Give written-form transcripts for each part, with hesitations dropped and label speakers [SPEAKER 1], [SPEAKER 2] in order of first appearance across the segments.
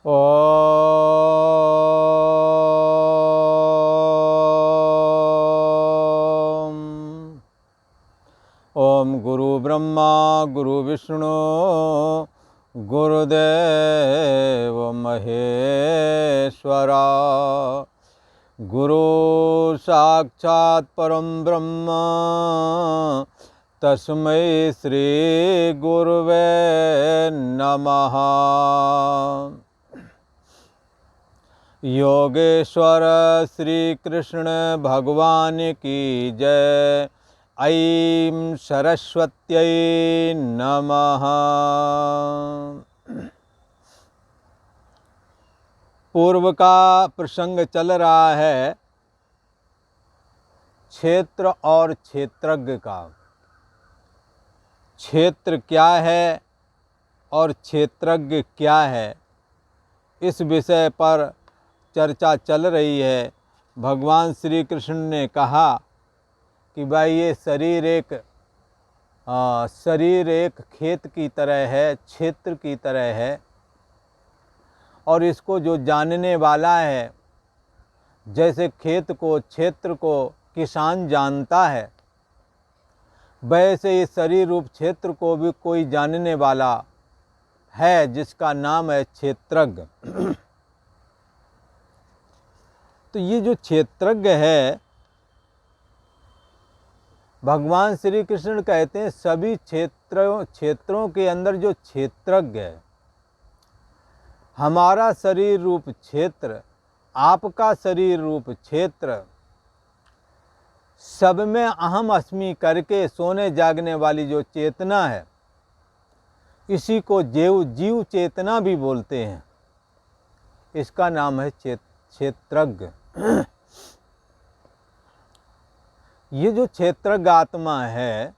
[SPEAKER 1] ओम गुरु ब्रह्मा गुरु विष्णु गुरुदेव महेश्वरा गुरु साक्षात् परम ब्रह्म तस्मै श्री गुरुवे नमः। योगेश्वर श्री कृष्ण भगवान की जय। ऐं सरस्वत्यै नमः। पूर्व का प्रसंग चल रहा है क्षेत्र और क्षेत्रज्ञ का। क्षेत्र क्या है और क्षेत्रज्ञ क्या है, इस विषय पर चर्चा चल रही है। भगवान श्री कृष्ण ने कहा कि भाई ये शरीर एक खेत की तरह है, क्षेत्र की तरह है, और इसको जो जानने वाला है, जैसे खेत को क्षेत्र को किसान जानता है, वैसे ये शरीर रूप क्षेत्र को भी कोई जानने वाला है, जिसका नाम है क्षेत्रज्ञ। तो ये जो क्षेत्रज्ञ है, भगवान श्री कृष्ण कहते हैं सभी क्षेत्रों के अंदर जो क्षेत्रज्ञ है, हमारा शरीर रूप क्षेत्र, आपका शरीर रूप क्षेत्र, सब में अहम अस्मि करके सोने जागने वाली जो चेतना है, इसी को जीव चेतना भी बोलते हैं। इसका नाम है क्षेत्रज्ञ। ये जो क्षेत्रज्ञ आत्मा है,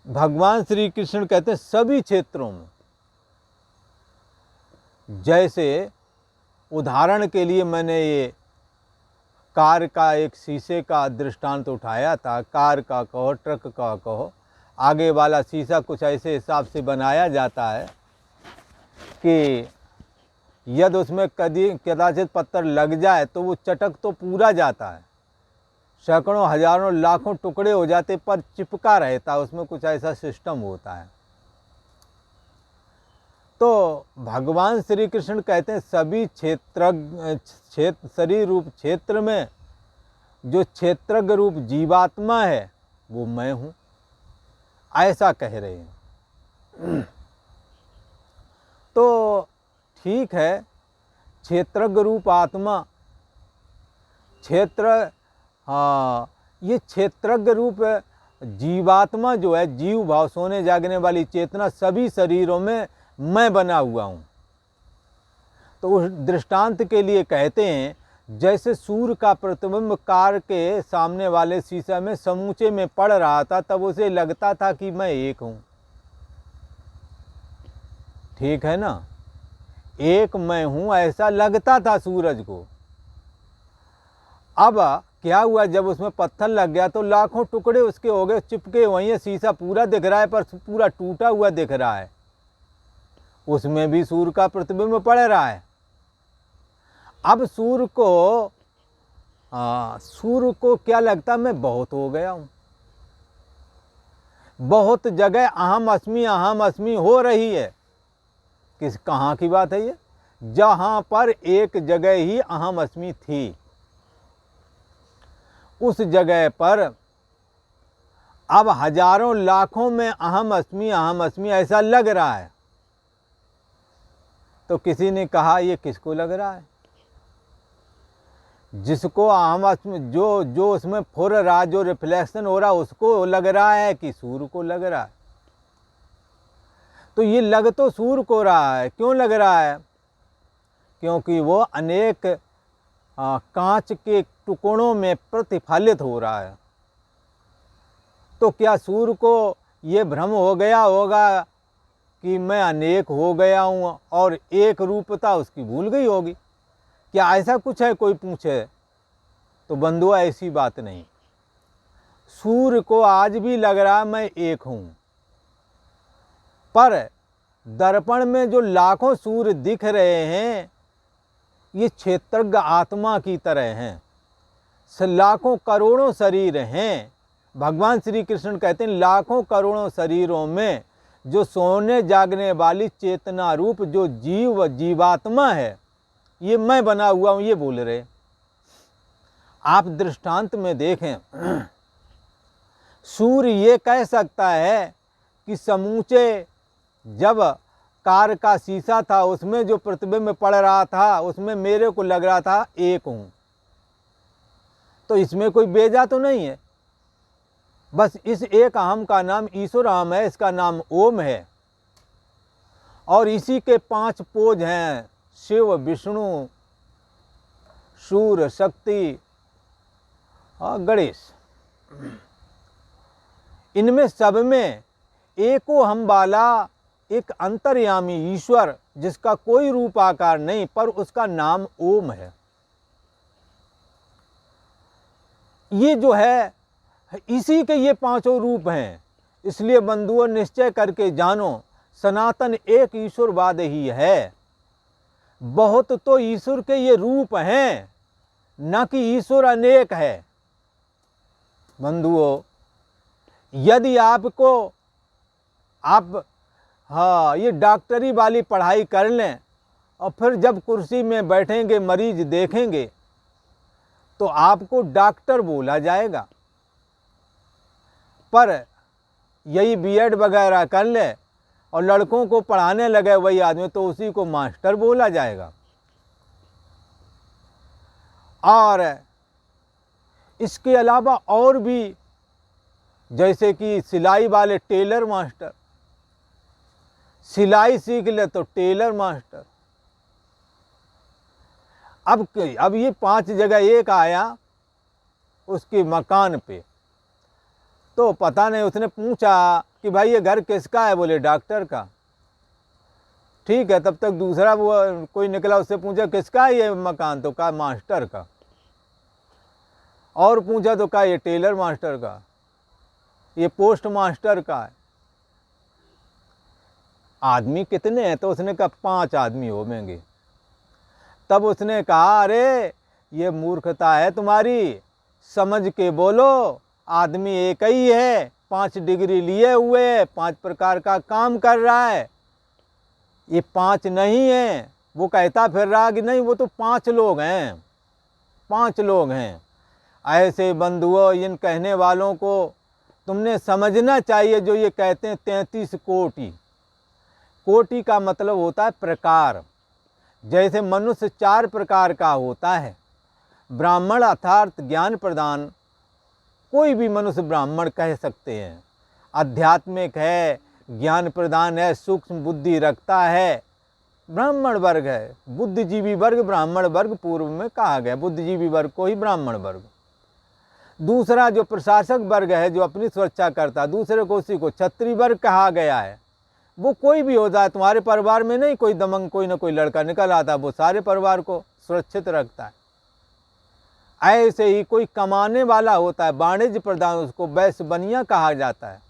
[SPEAKER 1] भगवान श्री कृष्ण कहते हैं सभी क्षेत्रों में। जैसे उदाहरण के लिए मैंने ये कार का एक शीशे का दृष्टांत उठाया था। कार का कहो, ट्रक का कहो, आगे वाला शीशा कुछ ऐसे हिसाब से बनाया जाता है कि यदि उसमें कदाचित पत्थर लग जाए तो वो चटक तो पूरा जाता है, सैकड़ों हजारों लाखों टुकड़े हो जाते, पर चिपका रहता, उसमें कुछ ऐसा सिस्टम होता है। तो भगवान श्री कृष्ण कहते हैं सभी शरीर रूप क्षेत्र में जो क्षेत्रज्ञ रूप जीवात्मा है वो मैं हूँ, ऐसा कह रहे हैं। तो ठीक है, क्षेत्रज्ञ रूप आत्मा, ये क्षेत्रज्ञ रूप जीवात्मा जो है, जीव भाव, सोने जागने वाली चेतना, सभी शरीरों में मैं बना हुआ हूँ। तो उस दृष्टांत के लिए कहते हैं, जैसे सूर्य का प्रतिबिंब कार के सामने वाले शीशे में समूचे में पड़ रहा था, तब उसे लगता था कि मैं एक हूँ। ठीक है ना, एक मैं हूँ ऐसा लगता था सूरज को। अब क्या हुआ, जब उसमें पत्थर लग गया तो लाखों टुकड़े उसके हो गए, चिपके वहीं है। शीशा पूरा दिख रहा है पर पूरा टूटा हुआ दिख रहा है, उसमें भी सूर्य का प्रतिबिंब पड़ रहा है। अब सूर्य को क्या लगता, मैं बहुत हो गया हूँ, बहुत जगह अहम अस्मि हो रही है। कहाँ की बात है ये? जहाँ पर एक जगह ही अहम अस्मि थी, उस जगह पर अब हजारों लाखों में अहम अस्मि ऐसा लग रहा है। तो किसी ने कहा ये किसको लग रहा है? जिसको अहम अस्मि जो उसमें फुर रहा, जो रिफ्लेक्शन हो रहा, उसको लग रहा है कि सूर्य को लग रहा है? तो ये लग तो सूर्य को रहा है। क्यों लग रहा है? क्योंकि वो अनेक कांच के टुकड़ों में प्रतिफलित हो रहा है। तो क्या सूर्य को ये भ्रम हो गया होगा कि मैं अनेक हो गया हूँ और एक रूपता उसकी भूल गई होगी? क्या ऐसा कुछ है? कोई पूछे तो बंधुआ, ऐसी बात नहीं। सूर्य को आज भी लग रहा है मैं एक हूँ, पर दर्पण में जो लाखों सूर्य दिख रहे हैं ये क्षेत्रज्ञ आत्मा की तरह हैं। लाखों करोड़ों शरीर हैं। भगवान श्री कृष्ण कहते हैं लाखों करोड़ों शरीरों में जो सोने जागने वाली चेतना रूप जो जीवात्मा है ये मैं बना हुआ हूँ, ये बोल रहे। आप दृष्टांत में देखें, सूर्य ये कह सकता है कि समूचे जब कार का शीशा था उसमें जो प्रतिबिंब पड़ रहा था उसमें मेरे को लग रहा था एक हूँ, तो इसमें कोई बेजा तो नहीं है। बस इस एक अहम का नाम ईश्वर अहम है, इसका नाम ओम है। और इसी के 5 पोज हैं, शिव, विष्णु, सूर्य, शक्ति और गणेश। इनमें सब में एको हम वाला एक अंतर्यामी ईश्वर जिसका कोई रूप आकार नहीं पर उसका नाम ओम है। ये जो है इसी के ये 5 रूप हैं। इसलिए बंधुओं निश्चय करके जानो सनातन एक ईश्वरवाद ही है। बहुत तो ईश्वर के ये रूप हैं, न कि ईश्वर अनेक है। बंधुओं यदि आपको ये डॉक्टरी वाली पढ़ाई कर लें और फिर जब कुर्सी में बैठेंगे मरीज देखेंगे तो आपको डॉक्टर बोला जाएगा। पर यही बीएड वगैरह कर ले और लड़कों को पढ़ाने लगे वही आदमी तो उसी को मास्टर बोला जाएगा। और इसके अलावा और भी जैसे कि सिलाई वाले टेलर मास्टर, सिलाई सीख ले तो टेलर मास्टर। अब ये 5 जगह एक आया उसके मकान पे, तो पता नहीं उसने पूछा कि भाई ये घर किसका है, बोले डॉक्टर का। ठीक है, तब तक दूसरा वो कोई निकला, उससे पूछा किसका है ये मकान, तो कहा मास्टर का। और पूछा तो कहा ये टेलर मास्टर का, ये पोस्ट मास्टर का है। आदमी कितने हैं, तो उसने कहा 5 आदमी होंगे। तब उसने कहा अरे ये मूर्खता है तुम्हारी, समझ के बोलो, आदमी एक ही है, 5 डिग्री लिए हुए, 5 प्रकार का काम कर रहा है, ये 5 नहीं है। वो कहता फिर रहा कि नहीं वो तो 5 लोग हैं, 5 लोग हैं। ऐसे बंधुओं इन कहने वालों को तुमने समझना चाहिए जो ये कहते हैं 33 कोटि। कोटि का मतलब होता है प्रकार। जैसे मनुष्य 4 प्रकार का होता है, ब्राह्मण अर्थात ज्ञान प्रदान, कोई भी मनुष्य ब्राह्मण कह सकते हैं। आध्यात्मिक है, ज्ञान प्रदान है, सूक्ष्म बुद्धि रखता है, ब्राह्मण वर्ग है। बुद्धिजीवी वर्ग ब्राह्मण वर्ग पूर्व में कहा गया, बुद्धिजीवी वर्ग को ही ब्राह्मण वर्ग। दूसरा जो प्रशासक वर्ग है जो अपनी सुरक्षा करता है, दूसरे को उसी को क्षत्रिय वर्ग कहा गया है। वो कोई भी होता है, तुम्हारे परिवार में नहीं कोई दमंग कोई ना कोई लड़का निकल आता है, वो सारे परिवार को सुरक्षित रखता है। ऐसे ही कोई कमाने वाला होता है, वाणिज्य प्रधान, उसको वैश्य बनिया कहा जाता है।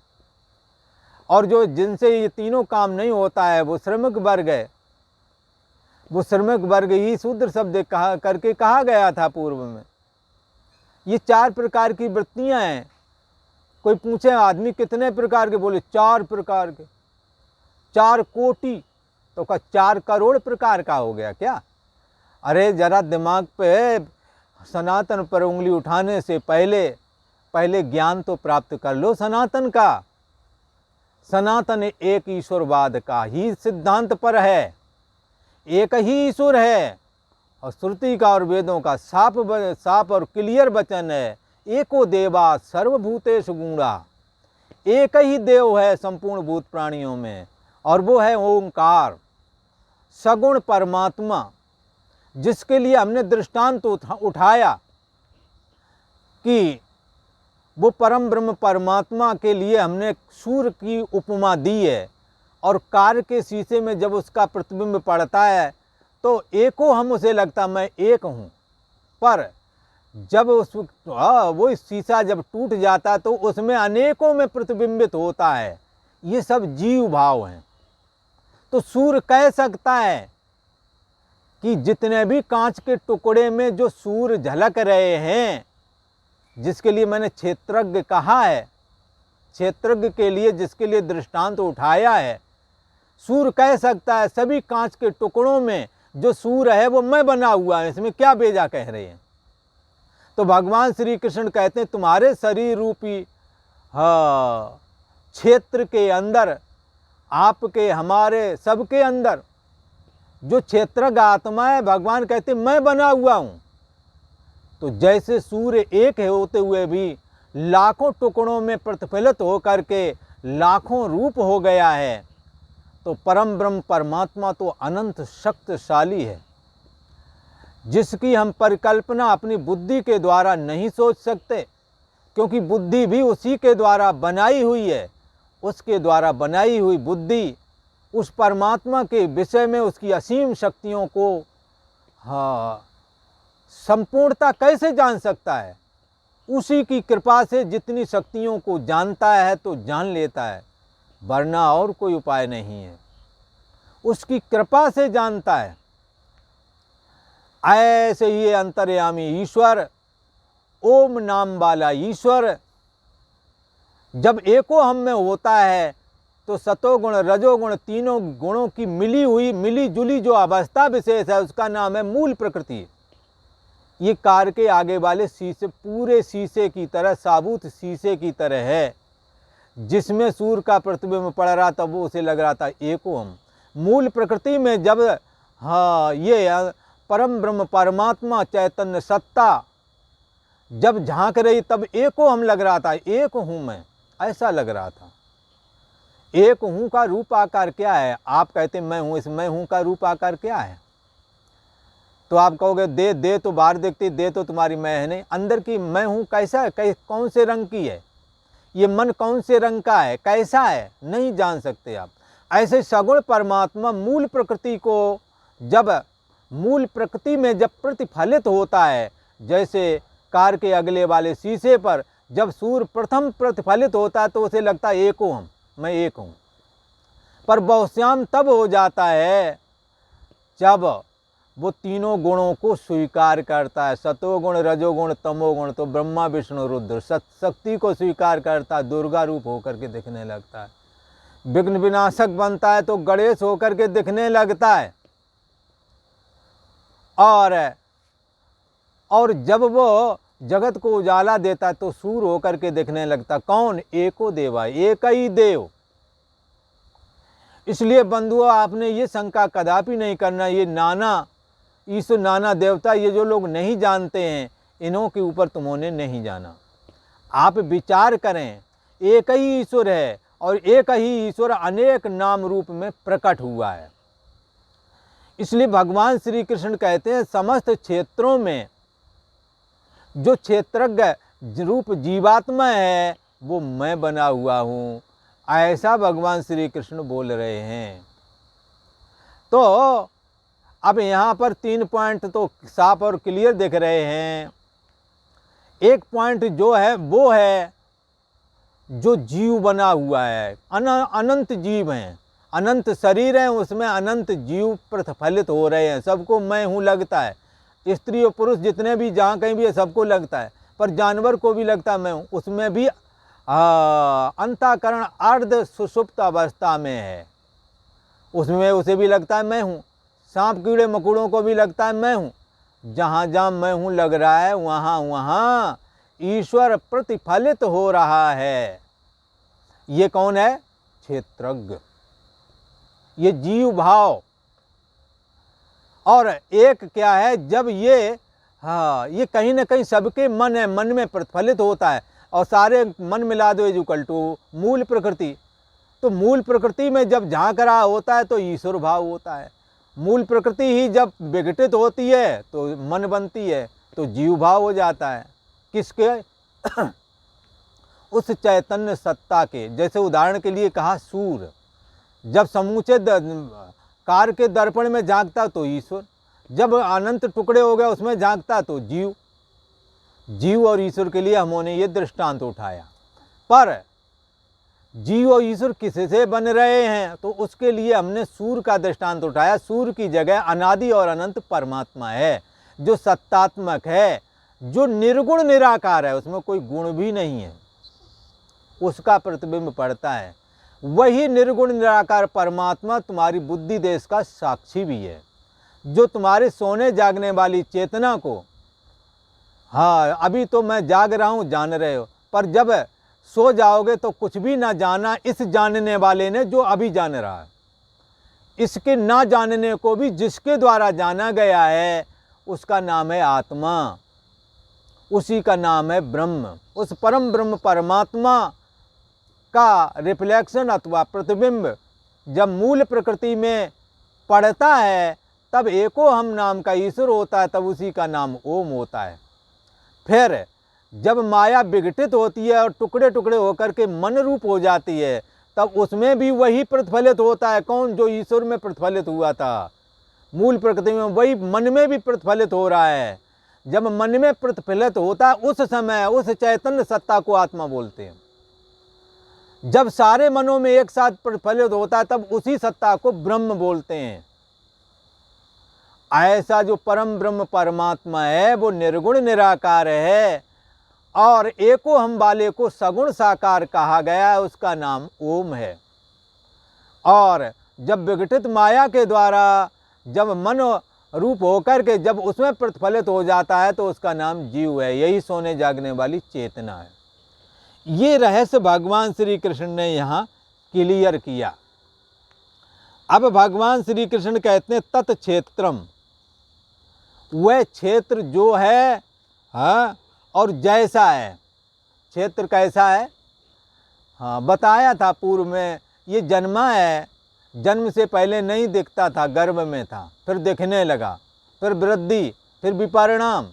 [SPEAKER 1] और जो जिनसे ये तीनों काम नहीं होता है वो श्रमिक वर्ग है। वो श्रमिक वर्ग ही शूद्र शब्द करके कहा गया था पूर्व में। ये 4 प्रकार की वृत्तियां हैं। कोई पूछे आदमी कितने प्रकार के, बोले 4 प्रकार के। 4 कोटि तो का 4 करोड़ प्रकार का हो गया क्या? अरे जरा दिमाग पे सनातन पर उंगली उठाने से पहले ज्ञान तो प्राप्त कर लो सनातन का। सनातन एक ईश्वरवाद का ही सिद्धांत पर है, एक ही ईश्वर है। और श्रुति का और वेदों का साफ और क्लियर वचन है, एको देवा सर्वभूतेषु गूढ़ा। एक ही देव है संपूर्ण भूत प्राणियों में, और वो है ओंकार, सगुण परमात्मा, जिसके लिए हमने दृष्टांत उठाया कि वो परम ब्रह्म परमात्मा के लिए हमने सूर्य की उपमा दी है। और कार के शीशे में जब उसका प्रतिबिंब पड़ता है तो एको हम उसे लगता मैं एक हूँ, पर जब वो शीशा जब टूट जाता है तो उसमें अनेकों में प्रतिबिंबित होता है। ये सब जीव भाव हैं। तो सूर्य कह सकता है कि जितने भी कांच के टुकड़े में जो सूर्य झलक रहे हैं, जिसके लिए मैंने क्षेत्रज्ञ कहा है, क्षेत्रज्ञ के लिए जिसके लिए दृष्टांत उठाया है, सूर्य कह सकता है सभी कांच के टुकड़ों में जो सूर्य है वो मैं बना हुआ है, इसमें क्या बेजा कह रहे हैं। तो भगवान श्री कृष्ण कहते हैं तुम्हारे शरीर रूपी क्षेत्र के अंदर, आपके हमारे सबके अंदर जो क्षेत्रज्ञ आत्मा है, भगवान कहते मैं बना हुआ हूँ। तो जैसे सूर्य एक होते हुए भी लाखों टुकड़ों में प्रतिफलित होकर के लाखों रूप हो गया है, तो परम ब्रह्म परमात्मा तो अनंत शक्तिशाली है, जिसकी हम परिकल्पना अपनी बुद्धि के द्वारा नहीं सोच सकते, क्योंकि बुद्धि भी उसी के द्वारा बनाई हुई है। उसके द्वारा बनाई हुई बुद्धि उस परमात्मा के विषय में उसकी असीम शक्तियों को संपूर्णता कैसे जान सकता है। उसी की कृपा से जितनी शक्तियों को जानता है तो जान लेता है, वरना और कोई उपाय नहीं है, उसकी कृपा से जानता है। ऐसे ही अंतर्यामी ईश्वर, ओम नाम वाला ईश्वर जब एको हम में होता है तो सतोगुण रजोगुण तीनों गुणों की मिली हुई मिली जुली जो अवस्था विशेष है उसका नाम है मूल प्रकृति। ये कार के आगे वाले शीशे, पूरे शीशे की तरह, साबुत शीशे की तरह है, जिसमें सूर्य का प्रतिबिंब पड़ रहा था, वो उसे लग रहा था एको हम। मूल प्रकृति में जब ये परम ब्रह्म परमात्मा चैतन्य सत्ता जब झांक रही तब एको हम लग रहा था, एक हूँ मैं, ऐसा लग रहा था। एक हूँ का रूप आकार क्या है? आप कहते मैं हूँ, इस मैं हूँ का रूप आकार क्या है? तो आप कहोगे दे तो बाहर देखती, दे तो तुम्हारी मैं है नहीं, अंदर की मैं हूँ कैसा है, कौन से रंग की है, ये मन कौन से रंग का है, कैसा है, नहीं जान सकते आप। ऐसे सगुण परमात्मा मूल प्रकृति को जब मूल प्रकृति में जब प्रतिफलित होता है, जैसे कार के अगले वाले शीशे पर जब सूर्य प्रथम प्रतिफलित होता है तो उसे लगता है एक हूँ हम, मैं एक हूँ। पर बहुश्याम तब हो जाता है जब वो तीनों गुणों को स्वीकार करता है, सतोगुण रजोगुण तमोगुण, तो ब्रह्मा विष्णु रुद्र शक्ति को स्वीकार करता है, दुर्गा रूप होकर के दिखने लगता है। विघ्न विनाशक बनता है तो गणेश होकर के दिखने लगता है। और जब वो जगत को उजाला देता है तो सूर्य होकर के दिखने लगता। कौन? एको देवा, एक ही देव। इसलिए बंधुओं, आपने ये शंका कदापि नहीं करना, ये नाना ईश्वर नाना देवता, ये जो लोग नहीं जानते हैं, इन्हों के ऊपर तुमने नहीं जाना। आप विचार करें, एक ही ईश्वर है और एक ही ईश्वर अनेक नाम रूप में प्रकट हुआ है। इसलिए भगवान श्री कृष्ण कहते हैं समस्त क्षेत्रों में जो क्षेत्रज्ञ रूप जीवात्मा है वो मैं बना हुआ हूँ, ऐसा भगवान श्री कृष्ण बोल रहे हैं। तो अब यहाँ पर 3 पॉइंट तो साफ और क्लियर दिख रहे हैं। एक पॉइंट जो है वो है जो जीव बना हुआ है, अनंत जीव हैं, अनंत शरीर हैं, उसमें अनंत जीव प्रतिफलित हो रहे हैं। सबको मैं हूँ लगता है, स्त्री और पुरुष जितने भी जहाँ कहीं भी है सबको लगता है, पर जानवर को भी लगता है मैं हूँ। उसमें भी अंतःकरण अर्ध सुषुप्त अवस्था में है, उसमें उसे भी लगता है मैं हूँ। सांप कीड़े मकोड़ों को भी लगता है मैं हूँ। जहाँ जहाँ मैं हूँ लग रहा है वहाँ वहाँ ईश्वर प्रतिफलित हो रहा है। ये कौन है? क्षेत्रज्ञ, ये जीव भाव। और एक क्या है, जब ये ये कहीं ना कहीं सबके मन है, मन में प्रतिफलित होता है, और सारे मन मिला दो इक्वल टू मूल प्रकृति। तो मूल प्रकृति में जब झांक रहा होता है तो ईश्वर भाव होता है। मूल प्रकृति ही जब विघटित होती है तो मन बनती है, तो जीव भाव हो जाता है। किसके? उस चैतन्य सत्ता के। जैसे उदाहरण के लिए कहा, सूर्य जब समूचे कार के दर्पण में झांकता तो ईश्वर, जब अनंत टुकड़े हो गए उसमें झांकता तो जीव। जीव और ईश्वर के लिए हमने ये दृष्टांत उठाया। पर जीव और ईश्वर किससे बन रहे हैं, तो उसके लिए हमने सूर्य का दृष्टांत उठाया। सूर्य की जगह अनादि और अनंत परमात्मा है, जो सत्तात्मक है, जो निर्गुण निराकार है, उसमें कोई गुण भी नहीं है, उसका प्रतिबिंब पड़ता है। वही निर्गुण निराकार परमात्मा तुम्हारी बुद्धि देश का साक्षी भी है, जो तुम्हारे सोने जागने वाली चेतना को, हाँ अभी तो मैं जाग रहा हूँ जान रहे हो, पर जब सो जाओगे तो कुछ भी ना जाना इस जानने वाले ने जो अभी जान रहा है। इसके ना जानने को भी जिसके द्वारा जाना गया है उसका नाम है आत्मा, उसी का नाम है ब्रह्म। उस परम ब्रह्म परमात्मा का रिफ्लेक्शन अथवा प्रतिबिंब जब मूल प्रकृति में पड़ता है तब एको हम नाम का ईश्वर होता है, तब उसी का नाम ओम होता है। फिर जब माया विघटित होती है और टुकड़े टुकड़े होकर के मन रूप हो जाती है, तब उसमें भी वही प्रतिफलित होता है। कौन? जो ईश्वर में प्रतिफलित हुआ था मूल प्रकृति में, वही मन में भी प्रतिफलित हो रहा है। जब मन में प्रतिफलित होता है उस समय उस चैतन्य सत्ता को आत्मा बोलते हैं। जब सारे मनों में एक साथ प्रतिफलित होता है तब उसी सत्ता को ब्रह्म बोलते हैं। ऐसा जो परम ब्रह्म परमात्मा है वो निर्गुण निराकार है और एको हम वाले को सगुण साकार कहा गया है, उसका नाम ओम है। और जब विघटित माया के द्वारा जब मन रूप होकर के जब उसमें प्रतिफलित हो जाता है तो उसका नाम जीव है। यही सोने जागने वाली चेतना है। ये रहस्य भगवान श्री कृष्ण ने यहाँ क्लियर किया। अब भगवान श्री कृष्ण कहते हैं तत्क्षेत्रम, वह क्षेत्र जो है, हाँ, और जैसा है। क्षेत्र कैसा है? हाँ बताया था पूर्व में। ये जन्मा है, जन्म से पहले नहीं दिखता था, गर्भ में था, फिर दिखने लगा, फिर वृद्धि, फिर विपरिणाम,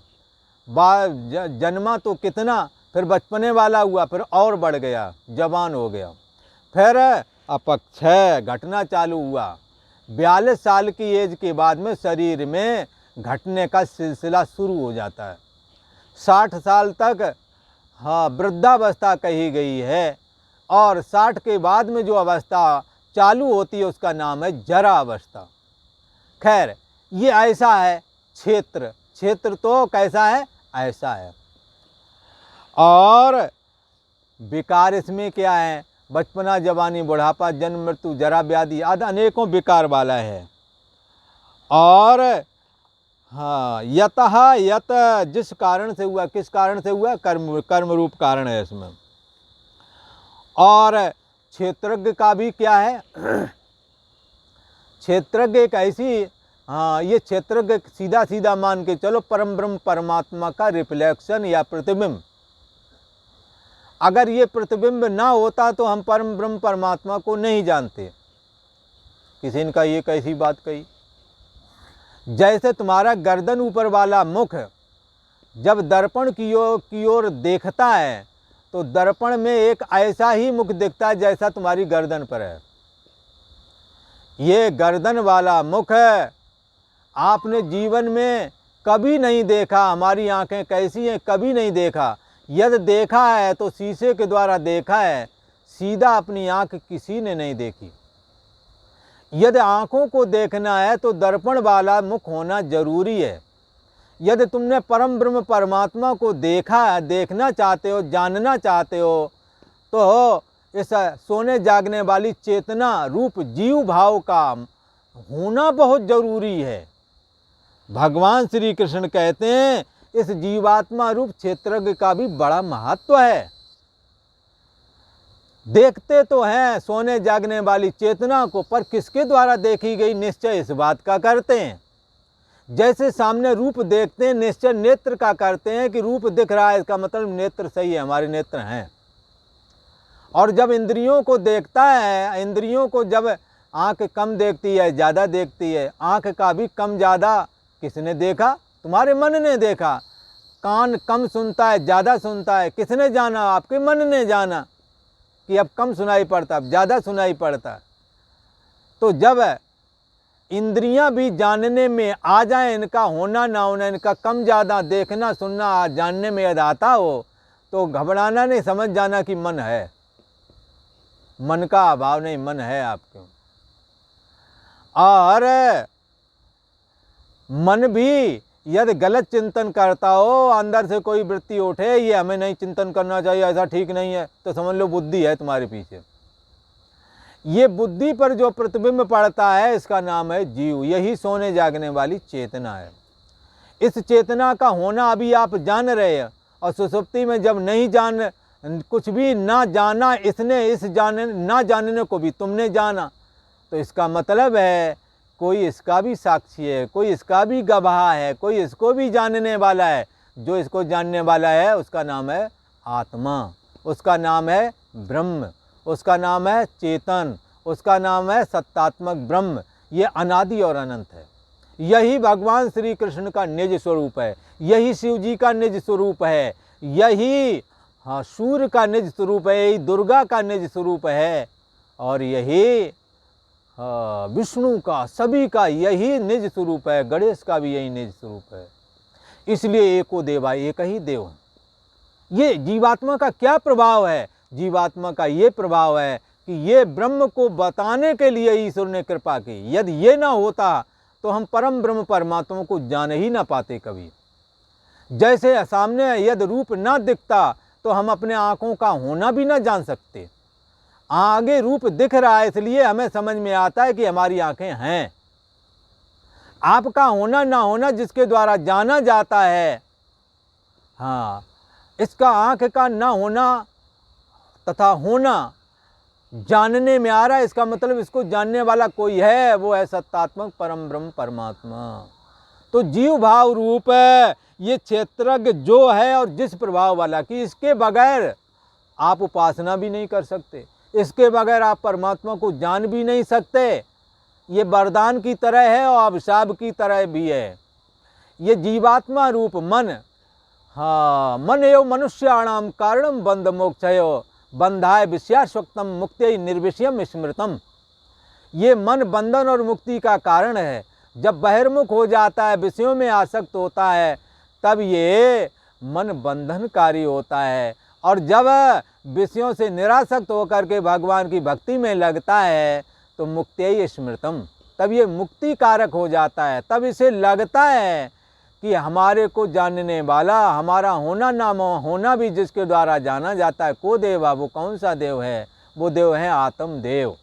[SPEAKER 1] जन्मा तो कितना, फिर बचपने वाला हुआ, फिर और बढ़ गया, जवान हो गया, फिर अपक्षय घटना चालू हुआ। 42 साल की एज के बाद में शरीर में घटने का सिलसिला शुरू हो जाता है। 60 साल तक हाँ वृद्धावस्था कही गई है, और 60 के बाद में जो अवस्था चालू होती है उसका नाम है जरा अवस्था। खैर ये ऐसा है क्षेत्र। क्षेत्र तो कैसा है? ऐसा है। और विकार इसमें क्या है? बचपना, जवानी, बुढ़ापा, जन्म, मृत्यु, जरा, व्याधि आदि अनेकों विकार वाला है। और हाँ यतः यत जिस कारण से हुआ, किस कारण से हुआ? कर्म रूप कारण है इसमें। और क्षेत्रज्ञ का भी क्या है? क्षेत्रज्ञ एक ऐसी, हाँ ये क्षेत्रज्ञ सीधा सीधा मान के चलो परम ब्रह्म परमात्मा का रिफ्लेक्शन या प्रतिबिंब। अगर ये प्रतिबिंब ना होता तो हम परम ब्रह्म परमात्मा को नहीं जानते। किसी ने कहा ये कैसी बात कही? जैसे तुम्हारा गर्दन ऊपर वाला मुख जब दर्पण की ओर देखता है तो दर्पण में एक ऐसा ही मुख दिखता है जैसा तुम्हारी गर्दन पर है। ये गर्दन वाला मुख आपने जीवन में कभी नहीं देखा। हमारी आंखें कैसी हैं? कभी नहीं देखा। यदि देखा है तो शीशे के द्वारा देखा है, सीधा अपनी आंख किसी ने नहीं देखी। यदि आंखों को देखना है तो दर्पण वाला मुख होना जरूरी है। यदि तुमने परम ब्रह्म परमात्मा को देखा है, देखना चाहते हो, जानना चाहते हो, तो इस सोने जागने वाली चेतना रूप जीव भाव का होना बहुत जरूरी है। भगवान श्री कृष्ण कहते हैं इस जीवात्मा रूप क्षेत्रज्ञ का भी बड़ा महत्व है। देखते तो हैं सोने जागने वाली चेतना को, पर किसके द्वारा देखी गई निश्चय इस बात का करते हैं। जैसे सामने रूप देखते हैं, निश्चय नेत्र का करते हैं कि रूप दिख रहा है, इसका मतलब नेत्र सही है, हमारे नेत्र हैं। और जब इंद्रियों को देखता है, इंद्रियों को जब आंख कम देखती है, ज़्यादा देखती है, आंख का भी कम ज़्यादा किसने देखा? तुम्हारे मन ने देखा। कान कम सुनता है, ज़्यादा सुनता है, किसने जाना? आपके मन ने जाना कि अब कम सुनाई पड़ता, अब ज़्यादा सुनाई पड़ता। तो जब इंद्रियां भी जानने में आ जाए, इनका होना ना होना, इनका कम ज़्यादा देखना सुनना जानने में यदि आता हो तो घबराना नहीं, समझ जाना कि मन है। मन का अभाव नहीं, मन है आपके। और मन भी यदि गलत चिंतन करता हो, अंदर से कोई वृत्ति उठे ये हमें नहीं चिंतन करना चाहिए, ऐसा ठीक नहीं है, तो समझ लो बुद्धि है तुम्हारे पीछे। ये बुद्धि पर जो प्रतिबिंब पड़ता है इसका नाम है जीव। यही सोने जागने वाली चेतना है। इस चेतना का होना अभी आप जान रहे हैं, और सुषुप्ति में जब नहीं जान, कुछ भी ना जाना इसने, इस जाने ना जानने को भी तुमने जाना, तो इसका मतलब है कोई इसका भी साक्षी है, कोई इसका भी गवाह है, कोई इसको भी जानने वाला है। जो इसको जानने वाला है उसका नाम है आत्मा, उसका नाम है ब्रह्म, उसका नाम है चेतन, उसका नाम है सत्तात्मक ब्रह्म। ये अनादि और अनंत है। यही भगवान श्री कृष्ण का निज स्वरूप है, यही शिव जी का निज स्वरूप है, यही सूर्य का निज स्वरूप है, यही दुर्गा का निज स्वरूप है, और यही विष्णु का, सभी का यही निज स्वरूप है। गणेश का भी यही निज स्वरूप है। इसलिए एको देवा, एक ही देव है। ये जीवात्मा का क्या प्रभाव है? जीवात्मा का ये प्रभाव है कि ये ब्रह्म को बताने के लिए ईश्वर ने कृपा की। यदि ये ना होता तो हम परम ब्रह्म परमात्मा को जान ही ना पाते कभी। जैसे सामने यदि रूप ना दिखता तो हम अपने आँखों का होना भी ना जान सकते। आगे रूप दिख रहा है इसलिए हमें समझ में आता है कि हमारी आंखें हैं। आपका होना ना होना जिसके द्वारा जाना जाता है, हाँ, इसका आँख का ना होना तथा होना जानने में आ रहा है। इसका मतलब इसको जानने वाला कोई है, वो है सत्तात्मक परम ब्रह्म परमात्मा। तो जीव भाव रूप है ये क्षेत्रज्ञ जो है, और जिस प्रभाव वाला कि इसके बगैर आप उपासना भी नहीं कर सकते, इसके बगैर आप परमात्मा को जान भी नहीं सकते। ये वरदान की तरह है और अभिशाप की तरह भी है। ये जीवात्मा रूप मन, हाँ, मन एवं मनुष्याणाम कारणम बंध मोक्षयो बंधाय विषयासक्तम मुक्ति निर्विषयम स्मृतम। ये मन बंधन और मुक्ति का कारण है। जब बहिर्मुख हो जाता है, विषयों में आसक्त होता है, तब ये मन बंधनकारी होता है। और जब विषयों से निरासक्त होकर के भगवान की भक्ति में लगता है तो मुक्ति स्मृतम, तब ये मुक्ति कारक हो जाता है। तब इसे लगता है कि हमारे को जानने वाला, हमारा होना ना होना भी जिसके द्वारा जाना जाता है, को देवा, वो कौन सा देव है? वो देव है आत्म देव,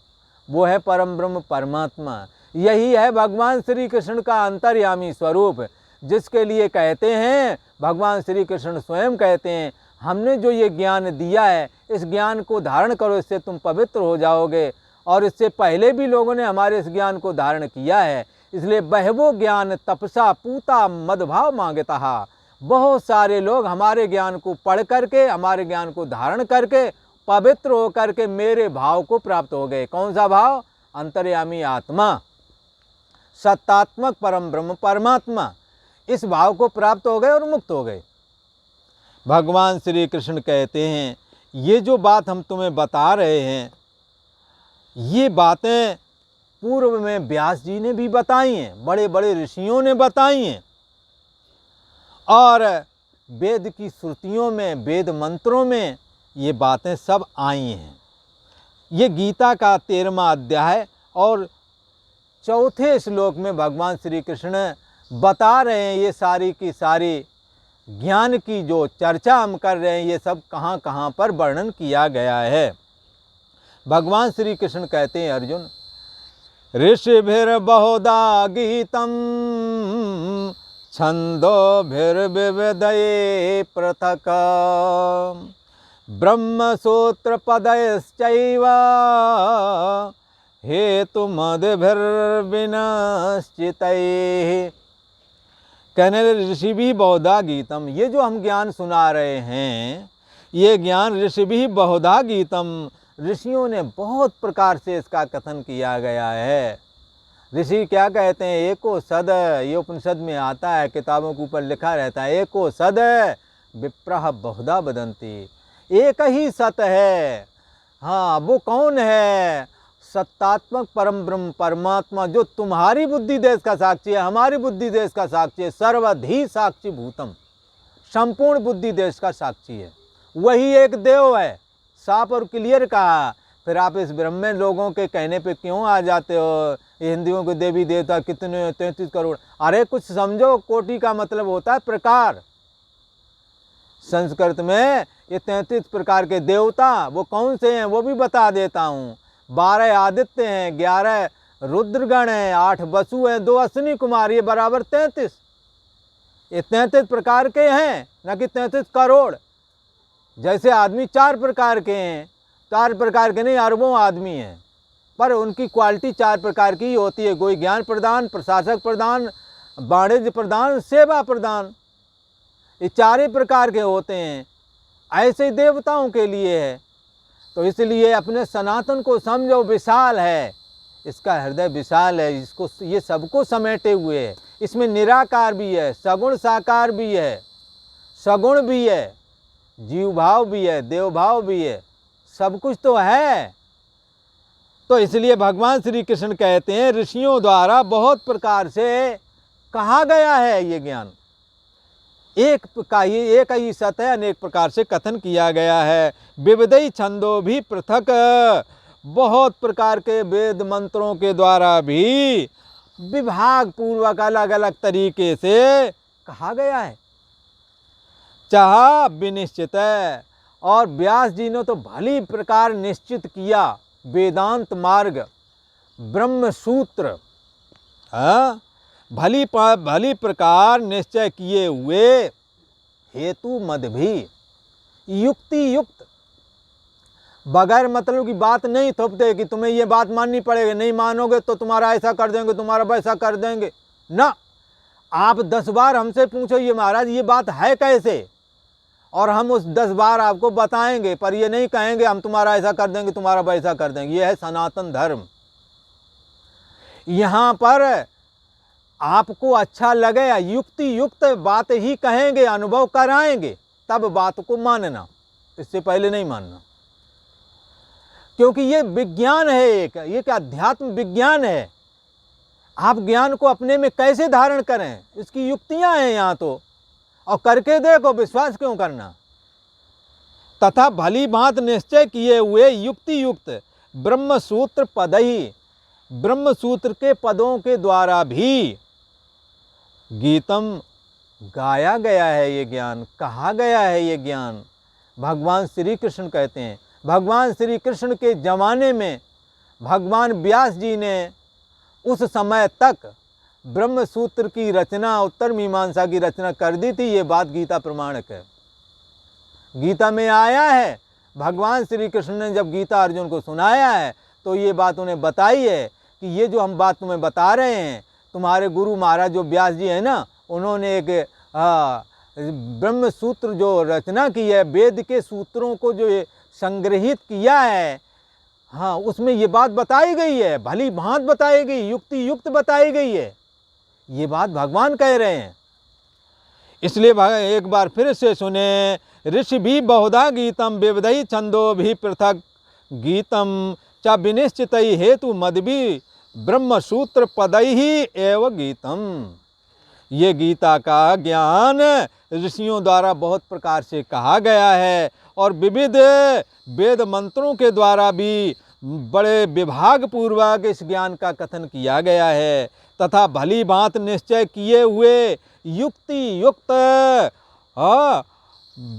[SPEAKER 1] वो है परम ब्रह्म परमात्मा। यही है भगवान श्री कृष्ण का अंतर्यामी स्वरूप, जिसके लिए कहते हैं, भगवान श्री कृष्ण स्वयं कहते हैं, हमने जो ये ज्ञान दिया है इस ज्ञान को धारण करो, इससे तुम पवित्र हो जाओगे। और इससे पहले भी लोगों ने हमारे इस ज्ञान को धारण किया है। इसलिए बहवो ज्ञान तपसा पूता मदभाव मांगता। बहुत सारे लोग हमारे ज्ञान को पढ़ करके, हमारे ज्ञान को धारण करके, पवित्र हो करके मेरे भाव को प्राप्त हो गए। कौन सा भाव? अंतर्यामी आत्मा, सत्तात्मक परम ब्रह्म परमात्मा। इस भाव को प्राप्त हो गए और मुक्त हो गए। भगवान श्री कृष्ण कहते हैं, ये जो बात हम तुम्हें बता रहे हैं, ये बातें पूर्व में व्यास जी ने भी बताई हैं, बड़े बड़े ऋषियों ने बताई हैं, और वेद की श्रुतियों में, वेद मंत्रों में ये बातें सब आई हैं। ये गीता का 13वां अध्याय और 4थे श्लोक में भगवान श्री कृष्ण बता रहे हैं। ये सारी की सारी ज्ञान की जो चर्चा हम कर रहे हैं, ये सब कहाँ कहाँ पर वर्णन किया गया है। भगवान श्री कृष्ण कहते हैं, अर्जुन, ऋषिभिर्बहुधा गीतम छंदोभिर्विविधये पृथक् ब्रह्मसूत्रपदयश्चैव हेतुमद्भिर्विनश्चितैः। कहने लगे, ऋषि भी बहुधा गीतम, ये जो हम ज्ञान सुना रहे हैं, ये ज्ञान ऋषि भी बहुधा गीतम, ऋषियों ने बहुत प्रकार से इसका कथन किया गया है। ऋषि क्या कहते हैं? एको सद, ये उपनिषद में आता है, किताबों के ऊपर लिखा रहता है, एको सद विप्रह बहुधा वदन्ति, एक ही सत है। हाँ, वो कौन है? सत्तात्मक परम ब्रह्म परमात्मा, जो तुम्हारी बुद्धि देश का साक्षी है, हमारी बुद्धि देश का साक्षी है, सर्वधि साक्षी भूतम, संपूर्ण बुद्धि देश का साक्षी है। वही एक देव है। साफ और क्लियर कहा फिर आप इस ब्रह्म लोगों के कहने पे क्यों आ जाते हो? ये हिंदुओं के देवी देवता कितने 33 करोड़। अरे कुछ समझो, कोटि का मतलब होता है प्रकार। संस्कृत में ये 33 प्रकार के देवता वो कौन से हैं वो भी बता देता हूँ। 12 आदित्य हैं, 11 रुद्रगण हैं, 8 वसु हैं, 2 अश्विनी कुमार, ये बराबर 33। ये 33 प्रकार के हैं, न कि 33 करोड़। जैसे आदमी 4 प्रकार के हैं, 4 प्रकार के नहीं, अरबों आदमी हैं, पर उनकी क्वालिटी 4 प्रकार की होती है। कोई ज्ञान प्रदान, प्रशासक प्रदान, वाणिज्य प्रदान, सेवा प्रदान, ये 4 ही प्रकार के होते हैं। ऐसे ही देवताओं के लिए है। तो इसलिए अपने सनातन को समझो, विशाल है, इसका हृदय विशाल है, इसको ये सबको समेटे हुए है। इसमें निराकार भी है, सगुण साकार भी है, सगुण भी है, जीव भाव भी है, देव भाव भी है, सब कुछ तो है। तो इसलिए भगवान श्री कृष्ण कहते हैं ऋषियों द्वारा बहुत प्रकार से कहा गया है ये ज्ञान। एक ही सत है, अनेक प्रकार से कथन किया गया है। विविधई छंदो भी पृथक, बहुत प्रकार के वेद मंत्रों के द्वारा भी विभाग पूर्वक अलग अलग तरीके से कहा गया है। चाह विनिश्चित है, और व्यास जी ने तो भली प्रकार निश्चित किया वेदांत मार्ग, ब्रह्म सूत्र, भली प्रकार निश्चय किए हुए, हेतु मद भी युक्ति युक्त, बगैर मतलब की बात नहीं थोपते कि तुम्हें ये बात माननी पड़ेगी, नहीं मानोगे तो तुम्हारा ऐसा कर देंगे, तुम्हारा वैसा कर देंगे ना। आप 10 बार हमसे पूछो ये महाराज ये बात है कैसे, और हम उस 10 बार आपको बताएंगे, पर ये नहीं कहेंगे हम तुम्हारा ऐसा कर देंगे, तुम्हारा वैसा कर देंगे। ये है सनातन धर्म। यहाँ पर आपको अच्छा लगे, युक्ति युक्त बात ही कहेंगे, अनुभव कराएंगे, तब बात को मानना, इससे पहले नहीं मानना। क्योंकि ये विज्ञान है, एक अध्यात्म विज्ञान है। आप ज्ञान को अपने में कैसे धारण करें, इसकी युक्तियां हैं यहाँ तो, और करके देखो, विश्वास क्यों करना। तथा भली भांत निश्चय किए हुए युक्ति युक्त ब्रह्म सूत्र पद ही, ब्रह्म सूत्र के पदों के द्वारा भी गीतम गाया गया है, ये ज्ञान कहा गया है। ये ज्ञान भगवान श्री कृष्ण कहते हैं। भगवान श्री कृष्ण के जमाने में भगवान व्यास जी ने उस समय तक ब्रह्म सूत्र की रचना, उत्तर मीमांसा की रचना कर दी थी। ये बात गीता प्रमाणक है, गीता में आया है। भगवान श्री कृष्ण ने जब गीता अर्जुन को सुनाया है तो ये बात उन्हें बताई है कि ये जो हम बात तुम्हें बता रहे हैं, तुम्हारे गुरु महाराज जो व्यास जी हैं ना, उन्होंने एक ब्रह्म सूत्र जो रचना की है, वेद के सूत्रों को जो संग्रहित किया है, हाँ, उसमें ये बात बताई गई है, भली भांत बताई गई, युक्ति युक्त बताई गई है। ये बात भगवान कह रहे हैं। इसलिए एक बार फिर से सुने, ऋषि भी बहुधा गीतम विविधई छंदो भी पृथक गीतम च विनिश्चित हेतु मद भी ब्रह्म सूत्र पदई ही एव गीतम। ये गीता का ज्ञान ऋषियों द्वारा बहुत प्रकार से कहा गया है, और विविध वेद मंत्रों के द्वारा भी बड़े विभाग पूर्वक इस ज्ञान का कथन किया गया है। तथा भली भांत निश्चय किए हुए युक्ति युक्त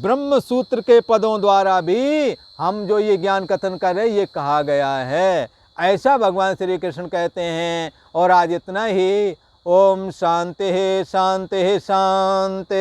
[SPEAKER 1] ब्रह्म सूत्र के पदों द्वारा भी हम जो ये ज्ञान कथन कर रहे हैं, ये कहा गया है। ऐसा भगवान श्री कृष्ण कहते हैं। और आज इतना ही। ओम शांति शांति शांति।